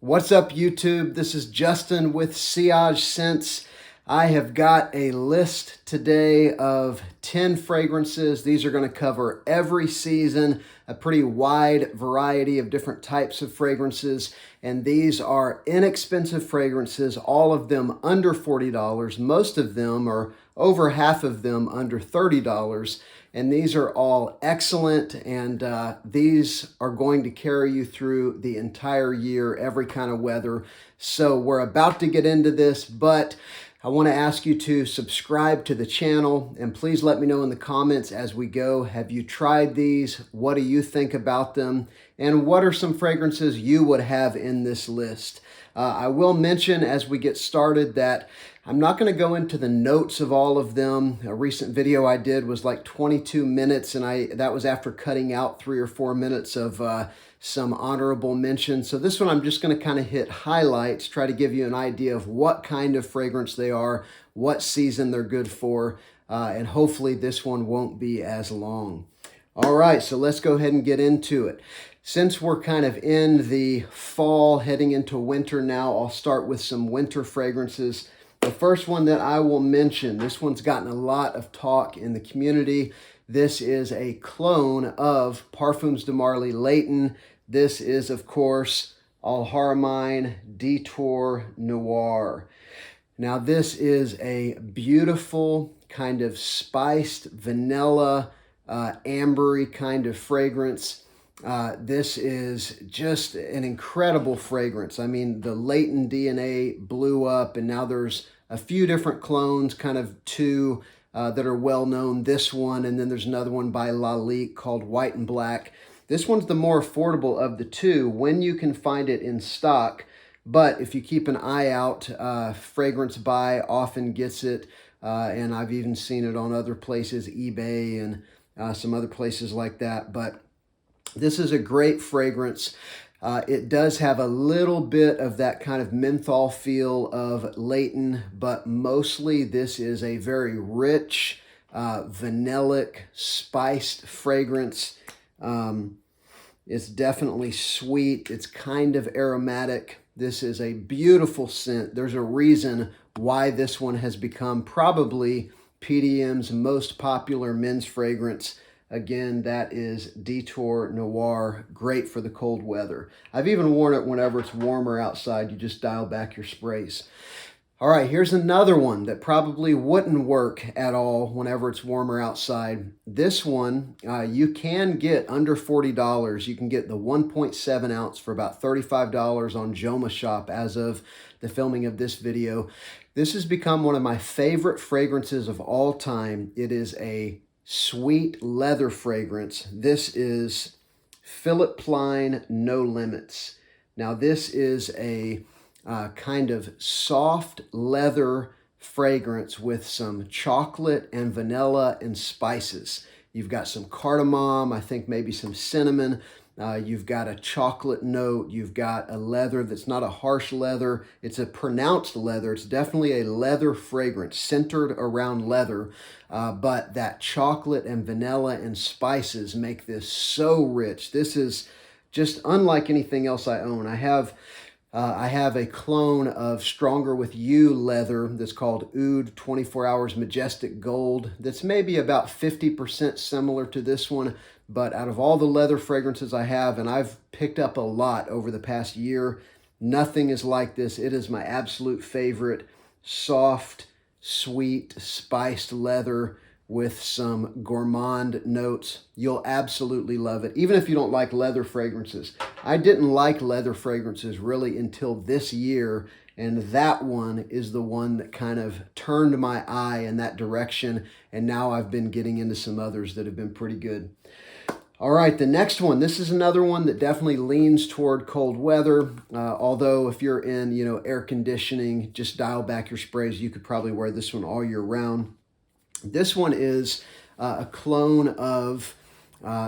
What's up, YouTube? This is Justin with Sillage Scents. I have got a list today of 10 fragrances. These are going to cover every season, a pretty wide variety of different types of fragrances. And these are inexpensive fragrances, all of them under $40. Most of them, or over half of them, under $30. And these are all excellent, and these are going to carry you through the entire year, every kind of weather. So we're about to get into this, but I want to ask you to subscribe to the channel, and please let me know in the comments as we go. Have you tried these? What do you think about them? And what are some fragrances you would have in this list? I will mention as we get started that I'm not going to go into the notes of all of them. A recent video I did was like 22 minutes, and that was after cutting out 3 or 4 minutes of some honorable mentions. So this one I'm just going to kind of hit highlights, try to give you an idea of what kind of fragrance they are, what season they're good for, and hopefully this one won't be as long. All right, so let's go ahead and get into it. Since we're kind of in the fall, heading into winter now, I'll start with some winter fragrances. The first one that I will mention, this one's gotten a lot of talk in the community. This is a clone of Parfums de Marly Layton. This is, of course, Alharamine Detour Noir. Now, this is a beautiful kind of spiced vanilla, ambery kind of fragrance. This is just an incredible fragrance. I mean, the Layton DNA blew up, and now there's a few different clones, kind of two that are well known. This one, and then there's another one by Lalique called White and Black. This one's the more affordable of the two when you can find it in stock. But if you keep an eye out, Fragrance Buy often gets it, and I've even seen it on other places, eBay and some other places like that. But this is a great fragrance. It does have a little bit of that kind of menthol feel of Layton, but mostly this is a very rich, vanillic, spiced fragrance. It's definitely sweet. It's kind of aromatic. This is a beautiful scent. There's a reason why this one has become probably PDM's most popular men's fragrance. Again, that is Detour Noir, great for the cold weather. I've even worn it whenever it's warmer outside. You just dial back your sprays. All right, here's another one that probably wouldn't work at all whenever it's warmer outside. This one, you can get under $40. You can get the 1.7 ounce for about $35 on Joma Shop as of the filming of this video. This has become one of my favorite fragrances of all time. It is a sweet leather fragrance. This is Philip Plein No Limits. Now, this is a kind of soft leather fragrance with some chocolate and vanilla and spices. You've got some cardamom, I think maybe some cinnamon. You've got a chocolate note. You've got a leather that's not a harsh leather. It's a pronounced leather. It's definitely a leather fragrance centered around leather. But that chocolate and vanilla and spices make this so rich. This is just unlike anything else I own. I have a clone of Stronger With You leather that's called Oud 24 Hours Majestic Gold. That's maybe about 50% similar to this one. But out of all the leather fragrances I have, and I've picked up a lot over the past year, nothing is like this. It is my absolute favorite. Soft, sweet, spiced leather with some gourmand notes. You'll absolutely love it, even if you don't like leather fragrances. I didn't like leather fragrances really until this year, and that one is the one that kind of turned my eye in that direction, and now I've been getting into some others that have been pretty good. All right, the next one. This is another one that definitely leans toward cold weather. Although if you're in, air conditioning, just dial back your sprays. You could probably wear this one all year round. This one is a clone of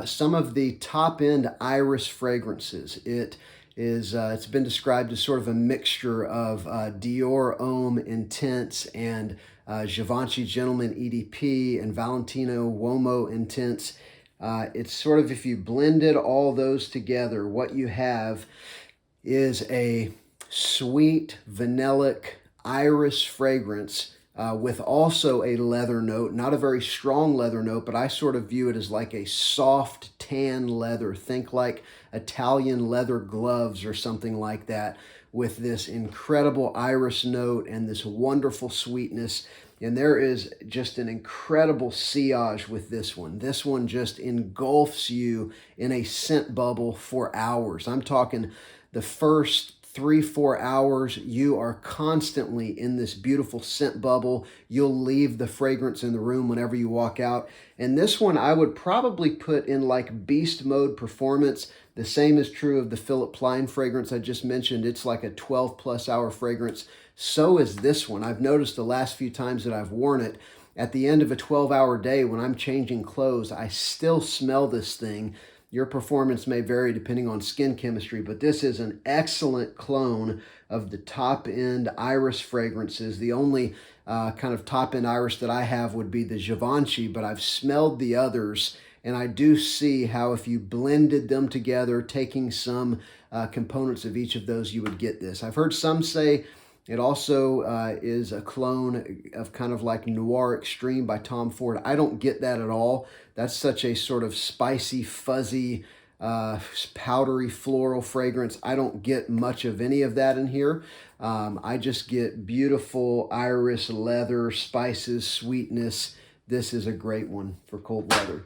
some of the top-end iris fragrances. It's been described as sort of a mixture of Dior Homme Intense and Givenchy Gentleman EDP and Valentino Uomo Intense. It's sort of, if you blended all those together, what you have is a sweet, vanillic, iris fragrance with also a leather note. Not a very strong leather note, but I sort of view it as like a soft tan leather. Think like Italian leather gloves or something like that, with this incredible iris note and this wonderful sweetness. And there is just an incredible sillage with this one. This one just engulfs you in a scent bubble for hours. I'm talking the first 3-4 hours, you are constantly in this beautiful scent bubble. You'll leave the fragrance in the room whenever you walk out. And this one I would probably put in like beast mode performance. The same is true of the Philip Plein fragrance I just mentioned. It's like a 12+ hour fragrance. So is this one. I've noticed the last few times that I've worn it, at the end of a 12-hour day when I'm changing clothes, I still smell this thing. Your performance may vary depending on skin chemistry, but this is an excellent clone of the top-end iris fragrances. The only kind of top-end iris that I have would be the Givenchy, but I've smelled the others, and I do see how if you blended them together, taking some components of each of those, you would get this. I've heard some say it also is a clone of kind of like Noir Extreme by Tom Ford. I don't get that at all. That's such a sort of spicy, fuzzy, powdery, floral fragrance. I don't get much of any of that in here. I just get beautiful iris, leather, spices, sweetness. This is a great one for cold weather.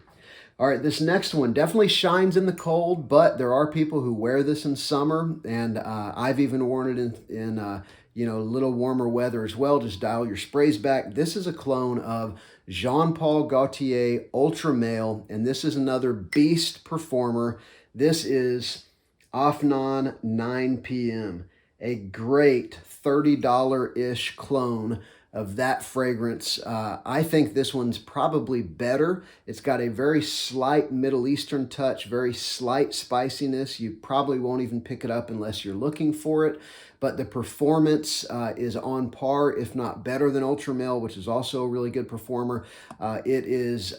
All right, this next one definitely shines in the cold, but there are people who wear this in summer, and I've even worn it in a little warmer weather as well. Just dial your sprays back. This is a clone of Jean Paul Gaultier Ultra Male, and this is another beast performer. This is Afnan 9 p.m., a great $30-ish clone of that fragrance. I think this one's probably better. It's got a very slight Middle Eastern touch, very slight spiciness. You probably won't even pick it up unless you're looking for it. But the performance is on par, if not better than Ultra Male, which is also a really good performer. It is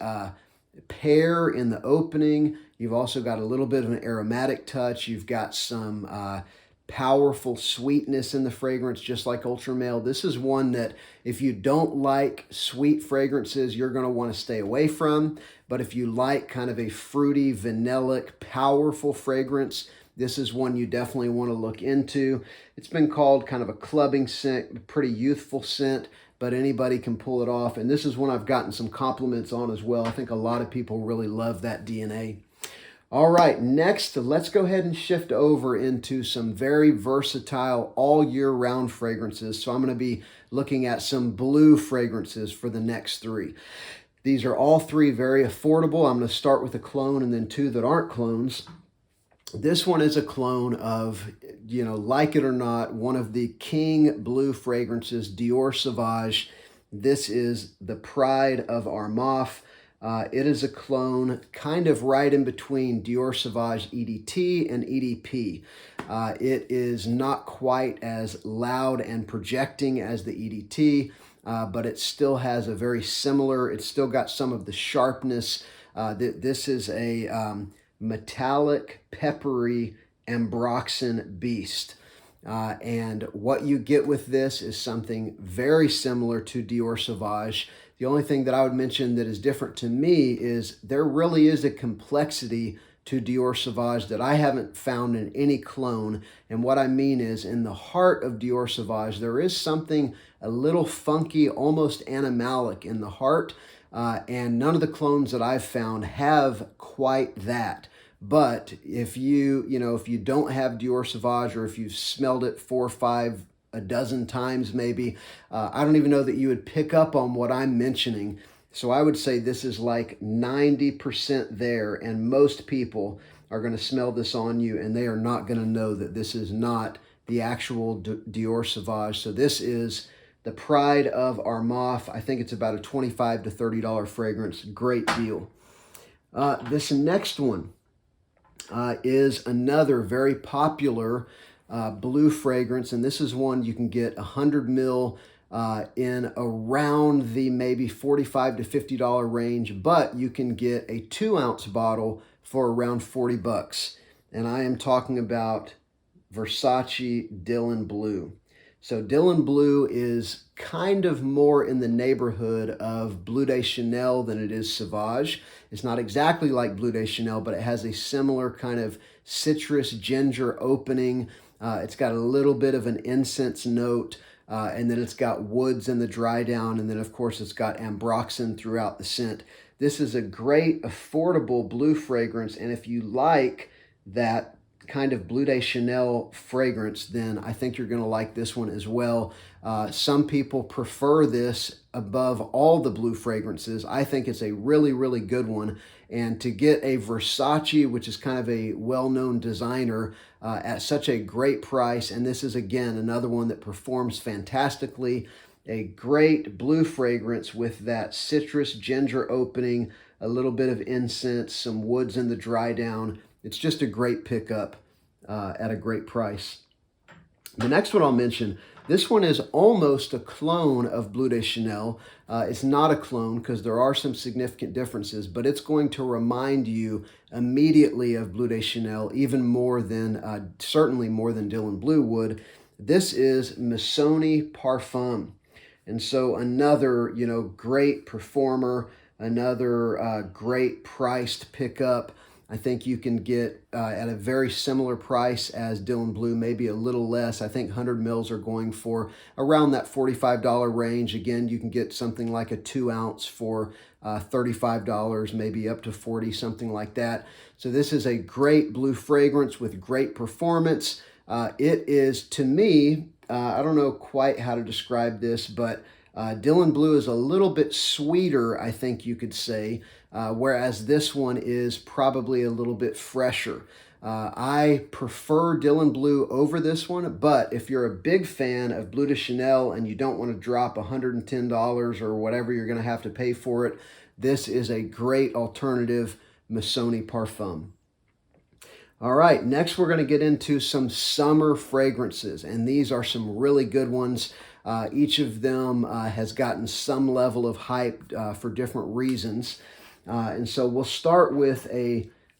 pear in the opening. You've also got a little bit of an aromatic touch. You've got some powerful sweetness in the fragrance, just like Ultra Male. This is one that if you don't like sweet fragrances, you're going to want to stay away from. But if you like kind of a fruity, vanillic, powerful fragrance, this is one you definitely want to look into. It's been called kind of a clubbing scent, a pretty youthful scent, but anybody can pull it off. And this is one I've gotten some compliments on as well. I think a lot of people really love that DNA. All right, next, let's go ahead and shift over into some very versatile all year round fragrances. So I'm going to be looking at some blue fragrances for the next three. These are all three very affordable. I'm going to start with a clone and then two that aren't clones. This one is a clone of, like it or not, one of the king blue fragrances, Dior Savage. This is the pride of Armaf. It is a clone kind of right in between Dior Savage EDT and EDP. It is not quite as loud and projecting as the EDT, but it still has a very similar, it's still got some of the sharpness. This is a metallic, peppery ambroxan beast. And what you get with this is something very similar to Dior Savage. The only thing that I would mention that is different to me is there really is a complexity to Dior Savage that I haven't found in any clone. And what I mean is, in the heart of Dior Savage, there is something a little funky, almost animalic in the heart. And none of the clones that I've found have quite that. But if you don't have Dior Savage, or if you've smelled it 4 or 5, a dozen times maybe, I don't even know that you would pick up on what I'm mentioning. So I would say this is like 90% there, and most people are going to smell this on you and they are not going to know that this is not the actual Dior Savage. So this is the pride of Armaf. I think it's about a $25 to $30 fragrance. Great deal. This next one is another very popular blue fragrance, and this is one you can get 100 ml in around the maybe $45 to $50 range, but you can get a 2-ounce bottle for around $40. And I am talking about Versace Dylan Blue. So Dylan Blue is kind of more in the neighborhood of Bleu de Chanel than it is Sauvage. It's not exactly like Bleu de Chanel, but it has a similar kind of citrus ginger opening. It's got a little bit of an incense note, and then it's got woods in the dry down, and then of course it's got ambroxan throughout the scent. This is a great, affordable blue fragrance, and if you like that kind of Bleu de Chanel fragrance, then I think you're going to like this one as well. Some people prefer this above all the blue fragrances. I think it's a really, really good one. And to get a Versace, which is kind of a well-known designer, at such a great price, and this is, again, another one that performs fantastically. A great blue fragrance with that citrus ginger opening, a little bit of incense, some woods in the dry down. It's just a great pickup at a great price. The next one I'll mention, this one is almost a clone of Bleu de Chanel. It's not a clone because there are some significant differences, but it's going to remind you immediately of Bleu de Chanel, even more than, certainly more than Dylan Blue would. This is Missoni Parfum. And so another, great performer, another great priced pickup. I think you can get at a very similar price as Dylan Blue, maybe a little less. I think 100 mils are going for around that $45 range. Again, you can get something like a 2 ounce for $35, maybe up to $40, something like that. So this is a great blue fragrance with great performance. It is, to me, I don't know quite how to describe this, but Dylan Blue is a little bit sweeter, I think you could say, whereas this one is probably a little bit fresher. I prefer Dylan Blue over this one, but if you're a big fan of Bleu de Chanel and you don't want to drop $110 or whatever you're going to have to pay for it, this is a great alternative, Missoni Parfum. All right, next we're going to get into some summer fragrances, and these are some really good ones. Each of them has gotten some level of hype for different reasons. And so we'll start with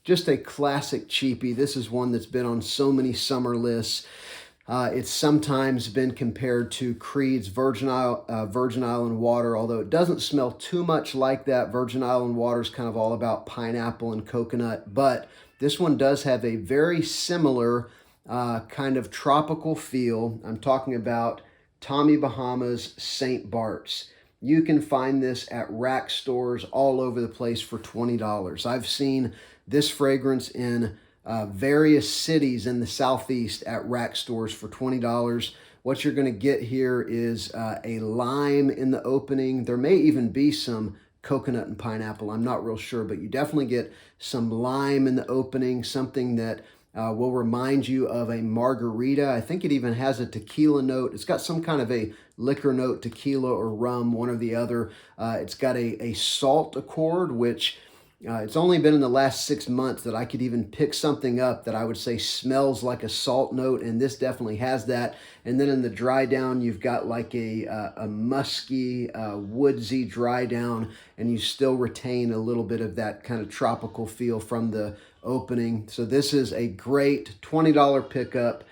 just a classic cheapie. This is one that's been on so many summer lists. It's sometimes been compared to Creed's Virgin Island Water, although it doesn't smell too much like that. Virgin Island Water is kind of all about pineapple and coconut, but this one does have a very similar kind of tropical feel. I'm talking about Tommy Bahama's St. Bart's. You can find this at rack stores all over the place for $20. I've seen this fragrance in various cities in the Southeast at rack stores for $20. What you're going to get here is a lime in the opening. There may even be some coconut and pineapple. I'm not real sure, but you definitely get some lime in the opening, something that will remind you of a margarita. I think it even has a tequila note. It's got some kind of a liquor note, tequila or rum, one or the other. It's got a salt accord, which it's only been in the last 6 months that I could even pick something up that I would say smells like a salt note, and this definitely has that. And then in the dry down, you've got like a musky, woodsy dry down, and you still retain a little bit of that kind of tropical feel from the opening. So this is a great $20 pickup,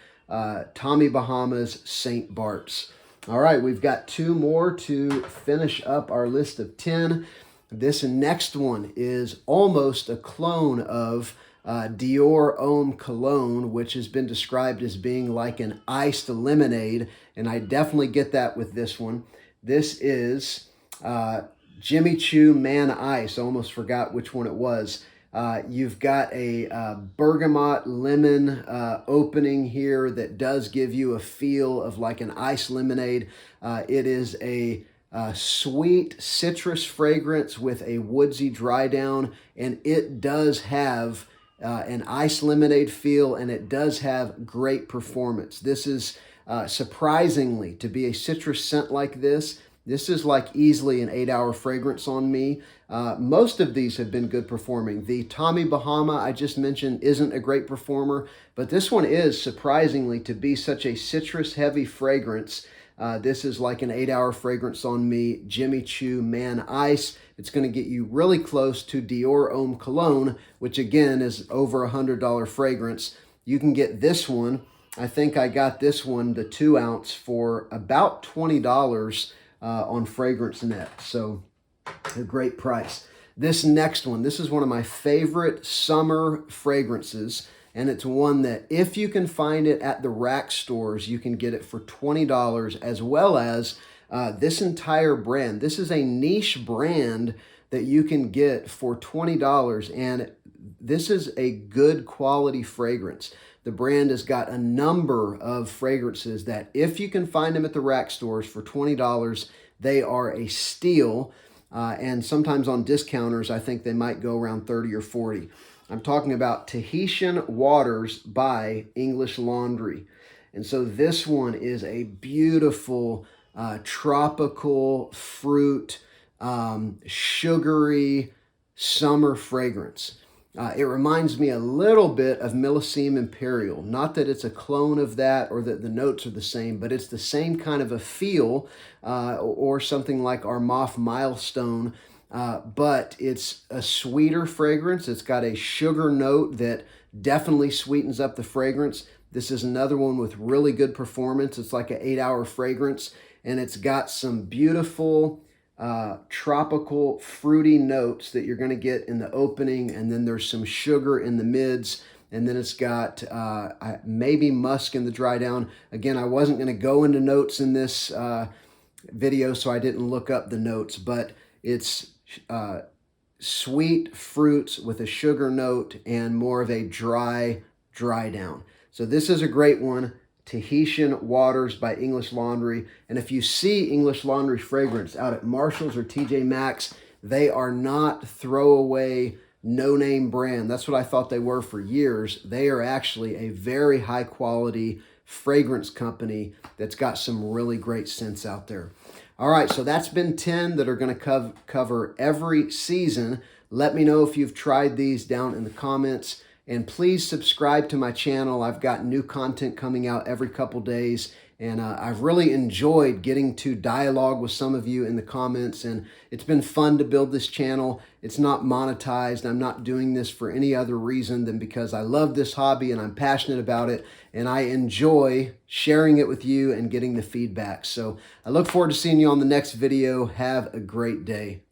Tommy Bahama's St. Bart's. All right, we've got 2 more to finish up our list of 10. This next one is almost a clone of Dior Homme Cologne, which has been described as being like an iced lemonade, and I definitely get that with this one. This is Choo Man Ice. I almost forgot which one it was. You've got a bergamot lemon opening here that does give you a feel of like an iced lemonade. It is a sweet citrus fragrance with a woodsy dry down, and it does have an iced lemonade feel, and it does have great performance. This is surprisingly, to be a citrus scent like this, this is like easily an 8-hour fragrance on me. Most of these have been good performing. The Tommy Bahama I just mentioned isn't a great performer, but this one is, surprisingly, to be such a citrus heavy fragrance. This is like an 8-hour fragrance on me, Choo Man Ice. It's going to get you really close to Dior Homme Cologne, which again is over $100 fragrance. You can get this one I think I got this one, the 2 ounce, for about $20 on Fragrance Net. So a great price. This next one, this is one of my favorite summer fragrances. And it's one that if you can find it at the rack stores, you can get it for $20, as well as this entire brand. This is a niche brand that you can get for $20, and this is a good quality fragrance. The brand has got a number of fragrances that if you can find them at the rack stores for $20, they are a steal. And sometimes on discounters, I think they might go around 30 or 40. I'm talking about Tahitian Waters by English Laundry. And so this one is a beautiful tropical fruit, sugary summer fragrance. It reminds me a little bit of Millesime Imperial. Not that it's a clone of that or that the notes are the same, but it's the same kind of a feel, or something like our Moth Milestone, but it's a sweeter fragrance. It's got a sugar note that definitely sweetens up the fragrance. This is another one with really good performance. It's like an 8-hour fragrance, and it's got some beautiful tropical fruity notes that you're going to get in the opening, and then there's some sugar in the mids, and then it's got maybe musk in the dry down. Again, I wasn't going to go into notes in this video, so I didn't look up the notes, but it's sweet fruits with a sugar note and more of a dry down. So this is a great one. Tahitian Waters by English Laundry. And if you see English Laundry fragrance out at Marshall's or TJ Maxx, they are not throwaway, no-name brand. That's what I thought they were for years. They are actually a very high-quality fragrance company that's got some really great scents out there. All right, so that's been 10 that are going to cover every season. Let me know if you've tried these down in the comments. And please subscribe to my channel. I've got new content coming out every couple days. And I've really enjoyed getting to dialogue with some of you in the comments. And it's been fun to build this channel. It's not monetized. I'm not doing this for any other reason than because I love this hobby and I'm passionate about it. And I enjoy sharing it with you and getting the feedback. So I look forward to seeing you on the next video. Have a great day.